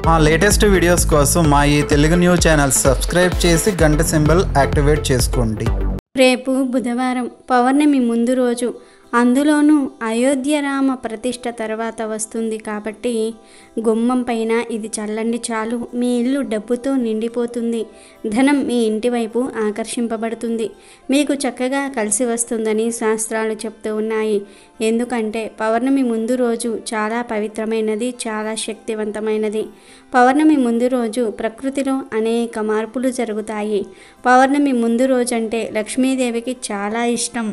మా latest videos కోసం మా ఈ తెలుగు న్యూస్ ఛానల్ సబ్స్క్రైబ్ చేసి గంట సింబల్ యాక్టివేట్ చేసుకోండి. రేపు బుధవారం పౌర్ణమి ముందు రోజు, అందులోనూ అయోధ్య రామ ప్రతిష్ఠ తర్వాత వస్తుంది కాబట్టి గుమ్మం పైన ఇది చల్లండి చాలు, మీ ఇల్లు డబ్బుతో నిండిపోతుంది, ధనం మీ ఇంటి వైపు ఆకర్షింపబడుతుంది, మీకు చక్కగా కలిసి వస్తుందని శాస్త్రాలు చెప్తూ ఉన్నాయి. ఎందుకంటే పౌర్ణమి ముందు రోజు చాలా పవిత్రమైనది, చాలా శక్తివంతమైనది. పౌర్ణమి ముందు రోజు ప్రకృతిలో అనేక మార్పులు జరుగుతాయి. పౌర్ణమి ముందు రోజు అంటే లక్ష్మీదేవికి చాలా ఇష్టం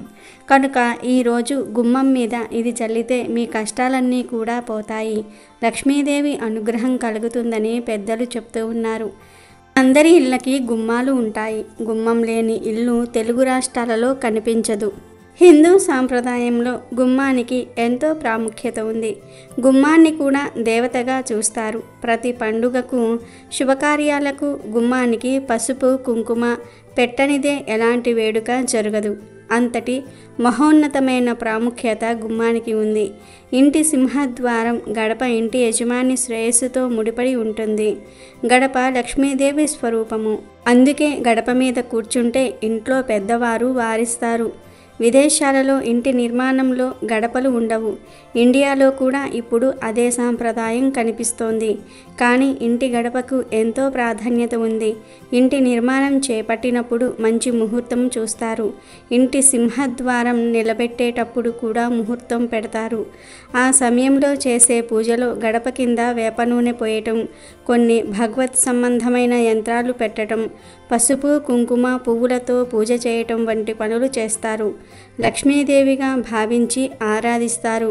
కనుక ఈరోజు గుమ్మం మీద ఇది చల్లితే మీ కష్టాలన్నీ కూడా పోతాయి, లక్ష్మీదేవి అనుగ్రహం కలుగుతుందని పెద్దలు చెప్తూ ఉన్నారు. అందరి ఇళ్ళకి గుమ్మాలు ఉంటాయి. గుమ్మం లేని ఇల్లు తెలుగు రాష్ట్రాలలో కనిపించదు. హిందూ సాంప్రదాయంలో గుమ్మానికి ఎంతో ప్రాముఖ్యత ఉంది. గుమ్మాన్ని కూడా దేవతగా చూస్తారు. ప్రతి పండుగకు, శుభకార్యాలకు గుమ్మానికి పసుపు కుంకుమ పెట్టనిదే ఎలాంటి వేడుక జరగదు. అంతటి మహోన్నతమైన ప్రాముఖ్యత గుమ్మానికి ఉంది. ఇంటి సింహద్వారం గడప ఇంటి యజమాని శ్రేయస్సుతో ముడిపడి ఉంటుంది. గడప లక్ష్మీదేవి స్వరూపము. అందుకే గడప మీద కూర్చుంటే ఇంట్లో పెద్దవారు వారిస్తారు. విదేశాలలో ఇంటి నిర్మాణంలో గడపలు ఉండవు. ఇండియాలో కూడా ఇప్పుడు అదే సాంప్రదాయం కనిపిస్తోంది. కానీ ఇంటి గడపకు ఎంతో ప్రాధాన్యత ఉంది. ఇంటి నిర్మాణం చేపట్టినప్పుడు మంచి ముహూర్తం చూస్తారు. ఇంటి సింహద్వారం నిలబెట్టేటప్పుడు కూడా ముహూర్తం పెడతారు. ఆ సమయంలో చేసే పూజలో గడప కింద వేప నూనె పోయటం, కొన్ని భగవత్ సంబంధమైన యంత్రాలు పెట్టడం, పసుపు కుంకుమ పువ్వులతో పూజ చేయటం వంటి పనులు చేస్తారు. లక్ష్మీదేవిగా భావించి ఆరాధిస్తారు.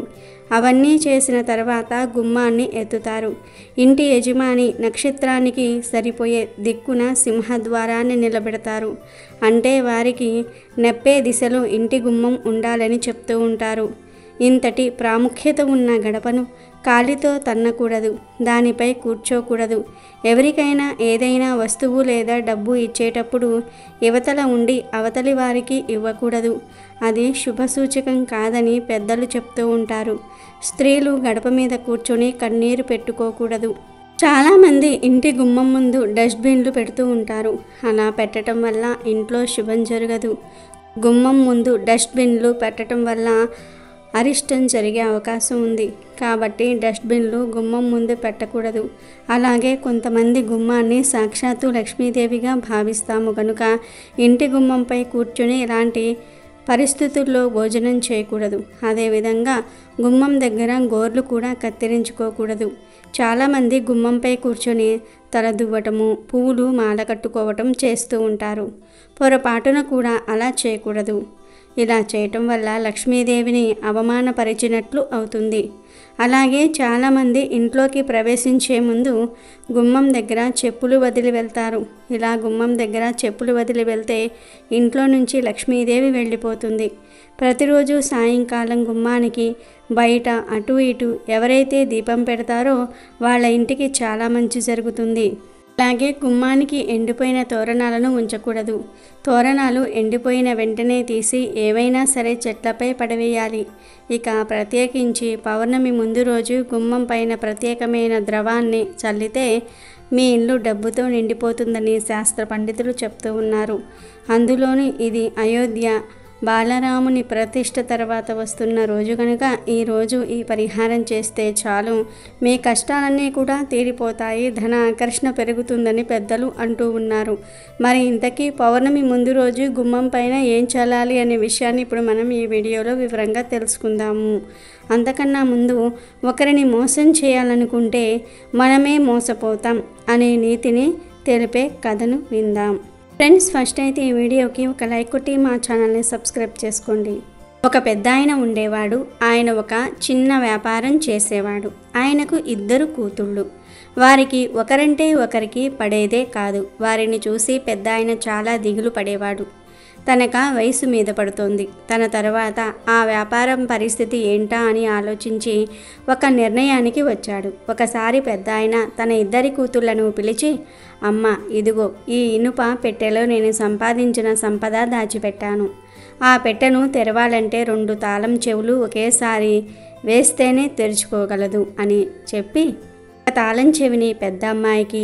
అవన్నీ చేసిన తర్వాత గుమ్మాన్ని ఎత్తుతారు. ఇంటి యజమాని నక్షత్రానికి సరిపోయే దిక్కున సింహద్వారాన్ని నిలబెడతారు. అంటే వారికి నెప్పే దిశలో ఇంటి గుమ్మం ఉండాలని చెప్తూ ఉంటారు. ఇంతటి ప్రాముఖ్యత ఉన్న గడపను కాలితో తన్నకూడదు, దానిపై కూర్చోకూడదు. ఎవరికైనా ఏదైనా వస్తువు లేదా డబ్బు ఇచ్చేటప్పుడు యువతల ఉండి అవతలి వారికి ఇవ్వకూడదు. అది శుభసూచకం కాదని పెద్దలు చెప్తూ ఉంటారు. స్త్రీలు గడప మీద కూర్చొని కన్నీరు పెట్టుకోకూడదు. చాలామంది ఇంటి గుమ్మం ముందు డస్ట్బిన్లు పెడుతూ ఉంటారు. అలా పెట్టడం వల్ల ఇంట్లో శుభం జరగదు. గుమ్మం ముందు డస్ట్బిన్లు పెట్టడం వల్ల అరిష్టం జరిగే అవకాశం ఉంది. కాబట్టి డస్ట్బిన్లు గుమ్మం ముందు పెట్టకూడదు. అలాగే కొంతమంది గుమ్మాన్ని సాక్షాత్తు లక్ష్మీదేవిగా భావిస్తాము కనుక ఇంటి గుమ్మంపై కూర్చొని ఇలాంటి పరిస్థితుల్లో భోజనం చేయకూడదు. అదేవిధంగా గుమ్మం దగ్గర గోర్లు కూడా కత్తిరించుకోకూడదు. చాలామంది గుమ్మంపై కూర్చొని తల దువ్వటము, పువ్వులు మాల కట్టుకోవటం చేస్తూ ఉంటారు. పొరపాటున కూడా అలా చేయకూడదు. ఇలా చేయటం వల్ల లక్ష్మీదేవిని అవమానపరిచినట్లు అవుతుంది. అలాగే చాలామంది ఇంట్లోకి ప్రవేశించే ముందు గుమ్మం దగ్గర చెప్పులు వదిలి వెళ్తారు. ఇలా గుమ్మం దగ్గర చెప్పులు వదిలి వెళ్తే ఇంట్లో నుంచి లక్ష్మీదేవి వెళ్ళిపోతుంది. ప్రతిరోజు సాయంకాలం గుమ్మానికి బయట అటు ఇటు ఎవరైతే దీపం పెడతారో వాళ్ళ ఇంటికి చాలా మంచి జరుగుతుంది. అలాగే గుమ్మానికి ఎండిపోయిన తోరణాలను ఉంచకూడదు. తోరణాలు ఎండిపోయిన వెంటనే తీసి ఏవైనా సరే చెట్లపై పడవేయాలి. ఇక ప్రత్యేకించి పౌర్ణమి ముందు రోజు గుమ్మం పైన ప్రత్యేకమైన ద్రవాన్ని చల్లితే మీ ఇల్లు డబ్బుతో నిండిపోతుందని శాస్త్ర పండితులు చెప్తూ ఉన్నారు. అందులోని ఇది అయోధ్య బాలరాముని ప్రతిష్ఠ తర్వాత వస్తున్న రోజు కనుక ఈరోజు ఈ పరిహారం చేస్తే చాలు, మీ కష్టాలన్నీ కూడా తీరిపోతాయి, ధన ఆకర్షణ పెరుగుతుందని పెద్దలు అంటూ ఉన్నారు. మరి ఇంతకీ పౌర్ణమి ముందు రోజు గుమ్మం పైన ఏం చల్లాలి అనే విషయాన్ని ఇప్పుడు మనం ఈ వీడియోలో వివరంగా తెలుసుకుందాము. అంతకన్నా ముందు ఒకరిని మోసం చేయాలనుకుంటే మనమే మోసపోతాం అనే నీతిని తెలిపే కథను విందాం. ఫ్రెండ్స్, ఫస్ట్ అయితే ఈ వీడియోకి ఒక లైక్ కొట్టి మా ఛానల్ని సబ్స్క్రైబ్ చేసుకోండి. ఒక పెద్ద ఆయన ఉండేవాడు. ఆయన ఒక చిన్న వ్యాపారం చేసేవాడు. ఆయనకు 2 కూతుళ్ళు. వారికి ఒకరంటే ఒకరికి పడేదే కాదు. వారిని చూసి పెద్ద ఆయన చాలా దిగులు పడేవాడు. తనక వయసు మీద పడుతోంది. తన తర్వాత ఆ వ్యాపారం పరిస్థితి ఏంటా అని ఆలోచించి ఒక నిర్ణయానికి వచ్చాడు. ఒకసారి పెద్ద ఆయన తన 2 కూతుళ్లను పిలిచి, అమ్మ, ఇదిగో ఈ ఇనుప పెట్టెలో నేను సంపాదించిన సంపద దాచిపెట్టాను. ఆ పెట్టెను తెరవాలంటే 2 తాళం చెవులు ఒకేసారి వేస్తేనే తెరుచుకోగలదు అని చెప్పి ఒక తాళం చెవిని పెద్ద అమ్మాయికి,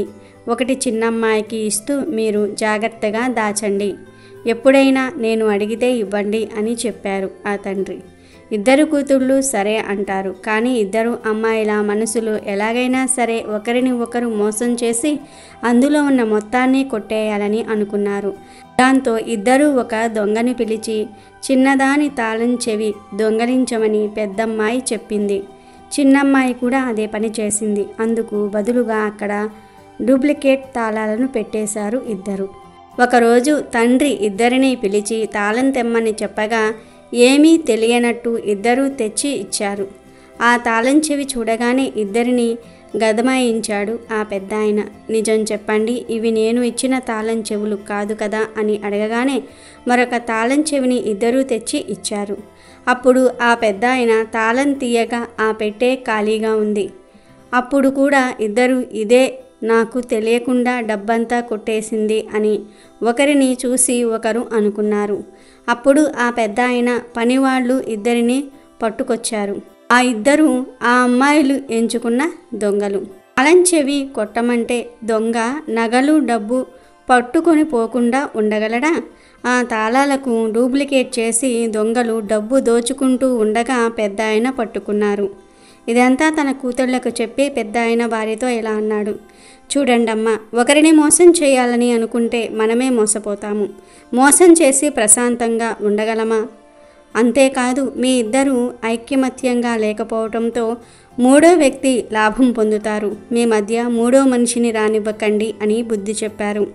ఒకటి చిన్న అమ్మాయికి ఇస్తూ మీరు జాగ్రత్తగా దాచండి. ఎప్పుడైనా నేను అడిగితే ఇవ్వండి అని చెప్పారు ఆ తండ్రి. ఇద్దరు కూతుళ్ళు సరే అంటారు. కానీ ఇద్దరు అమ్మాయిల మనసులు ఎలాగైనా సరే ఒకరిని ఒకరు మోసం చేసి అందులో ఉన్న మొత్తాన్ని కొట్టేయాలని అనుకున్నారు. దాంతో ఇద్దరూ ఒక దొంగని పిలిచి చిన్నదాని తాళం చెవి దొంగలించమని పెద్దమ్మాయి చెప్పింది. చిన్నమ్మాయి కూడా అదే పని చేసింది. అందుకు బదులుగా అక్కడ డూప్లికేట్ తాళాలను పెట్టేశారు ఇద్దరు. ఒకరోజు తండ్రి ఇద్దరిని పిలిచి తాళం తెమ్మని చెప్పగా ఏమీ తెలియనట్టు ఇద్దరూ తెచ్చి ఇచ్చారు. ఆ తాళం చెవి చూడగానే ఇద్దరిని గదమాయించాడు ఆ పెద్దాయన. నిజం చెప్పండి, ఇవి నేను ఇచ్చిన తాళం చెవులు కాదు కదా అని అడగగానే మరొక తాళం చెవిని ఇద్దరూ తెచ్చి ఇచ్చారు. అప్పుడు ఆ పెద్దాయన తాళం తీయగా ఆ పెట్టె ఖాళీగా ఉంది. అప్పుడు కూడా ఇద్దరు ఇదే నాకు తెలియకుండా డబ్బంతా కొట్టేసింది అని ఒకరిని చూసి ఒకరు అనుకున్నారు. అప్పుడు ఆ పెద్దాయన పనివాళ్ళు ఇద్దరిని పట్టుకొచ్చారు. ఆ ఇద్దరు ఆ అమ్మాయిలు ఎంచుకున్న దొంగలు. తాళం చెవి కొట్టమంటే దొంగ నగలు డబ్బు పట్టుకొని పోకుండా ఉండగలడా? ఆ తాళాలకు డూప్లికేట్ చేసి దొంగలు డబ్బు దోచుకుంటూ ఉండగా పెద్దాయన పట్టుకున్నారు. ఇదంతా తన కూతుళ్లకు చెప్పి పెద్దాయన భార్యతో ఇలా అన్నాడు. చూడండమ్మా, ఒకరిని మోసం చేయాలని అనుకుంటే మనమే మోసపోతాము. మోసం చేసి ప్రశాంతంగా ఉండగలమా? అంతేకాదు, మీ ఇద్దరూ ఐక్యమత్యంగా లేకపోవడంతో మూడో వ్యక్తి లాభం పొందుతారు. మీ మధ్య మూడో మనిషిని రానివ్వకండి అని బుద్ధి చెప్పారు.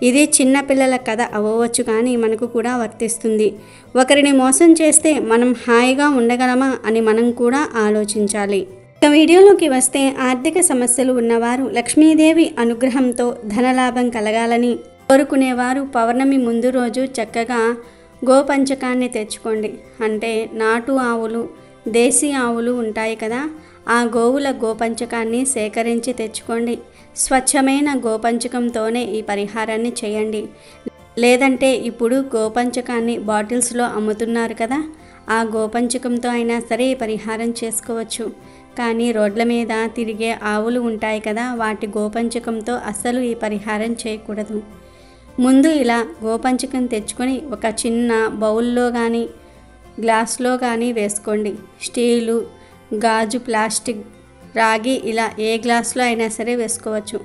ఇది చిన్నపిల్లల కథ అవ్వవచ్చు, కానీ మనకు కూడా వర్తిస్తుంది. ఒకరిని మోసం చేస్తే మనం హాయిగా ఉండగలమా అని మనం కూడా ఆలోచించాలి. ఇక వీడియోలోకి వస్తే, ఆర్థిక సమస్యలు ఉన్నవారు లక్ష్మీదేవి అనుగ్రహంతో ధనలాభం కలగాలని కోరుకునేవారు పౌర్ణమి ముందు రోజు చక్కగా గోపంచకాన్ని తెచ్చుకోండి. అంటే నాటు ఆవులు, దేశీ ఆవులు ఉంటాయి కదా, ఆ గోవుల గోపంచకాన్ని సేకరించి తెచ్చుకోండి. స్వచ్ఛమైన గోపంచకంతోనే ఈ పరిహారాన్ని చేయండి. లేదంటే ఇప్పుడు గోపంచకాన్ని బాటిల్స్లో అమ్ముతున్నారు కదా, ఆ గోపంచకంతో అయినా సరే ఈ పరిహారం చేసుకోవచ్చు. కానీ రోడ్ల మీద తిరిగే ఆవులు ఉంటాయి కదా, వాటి గోపంచకంతో అస్సలు ఈ పరిహారం చేయకూడదు. ముందు ఇలా గోపంచకం తెచ్చుకొని ఒక చిన్న బౌల్లో కానీ గ్లాస్లో కానీ వేసుకోండి. స్టీలు, గాజు, ప్లాస్టిక్, రాగి ఇలా ఏ గ్లాస్లో అయినా సరే వేసుకోవచ్చు.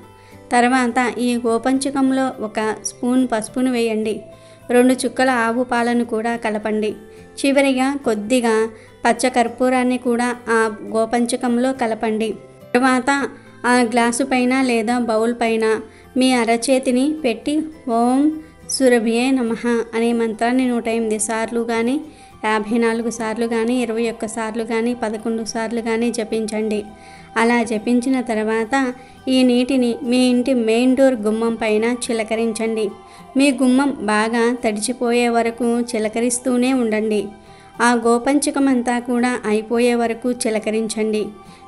తర్వాత ఈ గోపంచకంలో ఒక స్పూన్ పసుపును వేయండి. 2 చుక్కల ఆవు పాలను కూడా కలపండి. చివరిగా కొద్దిగా పచ్చకర్పూరాన్ని కూడా ఆ గోపంచకంలో కలపండి. తర్వాత ఆ గ్లాసు పైన లేదా బౌల్ పైన మీ అరచేతిని పెట్టి ఓం సురభియే నమః అనే మంత్రాన్ని 108 సార్లు కానీ, 54 సార్లు కానీ, 21 సార్లు కానీ, 11 సార్లు కానీ జపించండి. అలా జపించిన తర్వాత ఈ నీటిని మీ ఇంటి మెయిన్ డోర్ గుమ్మం పైన చిలకరించండి. మీ గుమ్మం బాగా తడిచిపోయే వరకు చిలకరిస్తూనే ఉండండి. ఆ గోపంచకం అంతా కూడా అయిపోయే వరకు చిలకరించండి.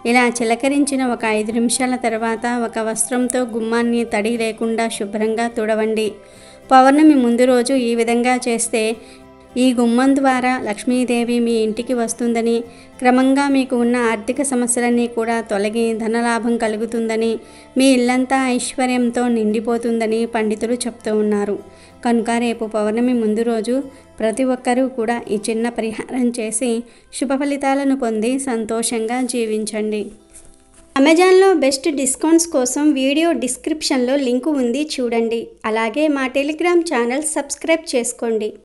ఇలా చిలకరించిన ఒక 5 నిమిషాల తర్వాత ఒక వస్త్రంతో గుమ్మాన్ని తడి లేకుండా శుభ్రంగా తుడవండి. పౌర్ణమి ముందు రోజు ఈ విధంగా చేస్తే ఈ గుమ్మం ద్వారా లక్ష్మీదేవి మీ ఇంటికి వస్తుందని, క్రమంగా మీకు ఉన్న ఆర్థిక సమస్యలన్నీ కూడా తొలగి ధనలాభం కలుగుతుందని, మీ ఇల్లంతా ఐశ్వర్యంతో నిండిపోతుందని పండితులు చెప్తూ ఉన్నారు. కనుక రేపు పౌర్ణమి ముందు రోజు ప్రతి ఒక్కరూ కూడా ఈ చిన్న పరిహారం చేసి శుభ ఫలితాలను పొంది సంతోషంగా జీవించండి. అమెజాన్లో బెస్ట్ డిస్కౌంట్స్ కోసం వీడియో డిస్క్రిప్షన్లో లింకు ఉంది, చూడండి. అలాగే మా టెలిగ్రామ్ ఛానల్ సబ్స్క్రైబ్ చేసుకోండి.